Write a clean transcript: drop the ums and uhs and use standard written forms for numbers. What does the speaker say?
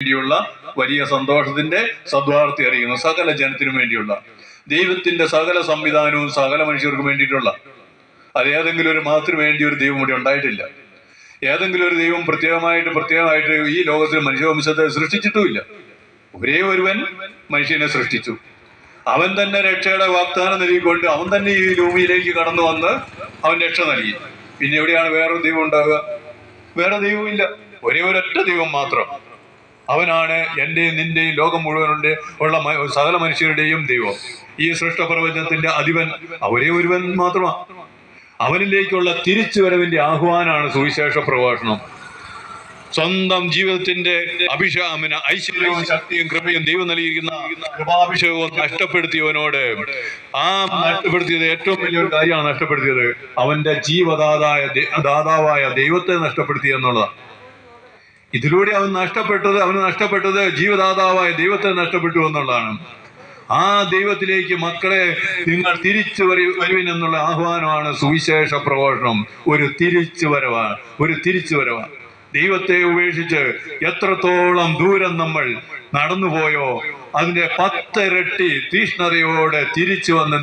വേണ്ടിയുള്ള വലിയ സന്തോഷത്തിന്റെ സദ്വാർത്ത അറിയുന്നു. സകല ജനത്തിനും വേണ്ടിയുള്ള ദൈവത്തിന്റെ സകല സംവിധാനവും സകല മനുഷ്യർക്കും വേണ്ടിയിട്ടുള്ള, അത് ഏതെങ്കിലും ഒരു മതത്തിന് വേണ്ടി ഒരു ദൈവം ഇവിടെ ഉണ്ടായിട്ടില്ല. ഏതെങ്കിലും ഒരു ദൈവം പ്രത്യേകമായിട്ട് ഈ ലോകത്തിൽ മനുഷ്യവംശത്തെ സൃഷ്ടിച്ചിട്ടുമില്ല. ഒരേ ഒരുവൻ മനുഷ്യനെ സൃഷ്ടിച്ചു. അവൻ തന്നെ രക്ഷയുടെ വാഗ്ദാനം നൽകിക്കൊണ്ട് അവൻ തന്നെ ഈ ഭൂമിയിലേക്ക് കടന്നു വന്ന് അവൻ രക്ഷ നൽകി. പിന്നെ എവിടെയാണ് വേറൊരു ദൈവം ഉണ്ടാവുക? വേറെ ദൈവമില്ല. ഒരേ ഒരൊറ്റ ദൈവം മാത്രം. അവനാണ് എന്റെയും നിന്റെയും ലോകം മുഴുവനുണ്ട് ഉള്ള സകല മനുഷ്യരുടെയും ദൈവം. ഈ സൃഷ്ടപ്രപഞ്ചത്തിന്റെ അധിപൻ ഒരേ ഒരുവൻ മാത്രമാണ്. അവനിലേക്കുള്ള തിരിച്ചുവരവിന്റെ ആഹ്വാനമാണ് സുവിശേഷ പ്രഭാഷണം. സ്വന്തം ജീവിതത്തിന്റെ ഐശ്വര്യവും ശക്തിയും കൃപയും ദൈവം നൽകിയിരിക്കുന്ന കൃപാഭിഷേകവും നഷ്ടപ്പെടുത്തിയവനോട്, നഷ്ടപ്പെടുത്തിയത് ഏറ്റവും വലിയൊരു കാര്യമാണ് നഷ്ടപ്പെടുത്തിയത്. അവന്റെ ദാതാവായ ദൈവത്തെ നഷ്ടപ്പെടുത്തി എന്നുള്ളതാണ്. ഇതിലൂടെ അവന് നഷ്ടപ്പെട്ടത് ജീവദാതാവായ ദൈവത്തെ നഷ്ടപ്പെട്ടു എന്നുള്ളതാണ്. ആ ദൈവത്തിലേക്ക് മക്കളെ നിങ്ങൾ തിരിച്ചു വരുവിൻ എന്നുള്ള ആഹ്വാനമാണ് സുവിശേഷ പ്രഘോഷണം. ഒരു തിരിച്ചുവരവാണ്. ദൈവത്തെ ഉപേക്ഷിച്ച് എത്രത്തോളം ദൂരം നമ്മൾ നടന്നുപോയോ അതിന്റെ 10 ഇരട്ടി തീഷ്ണതയോടെ തിരിച്ചു വന്ന്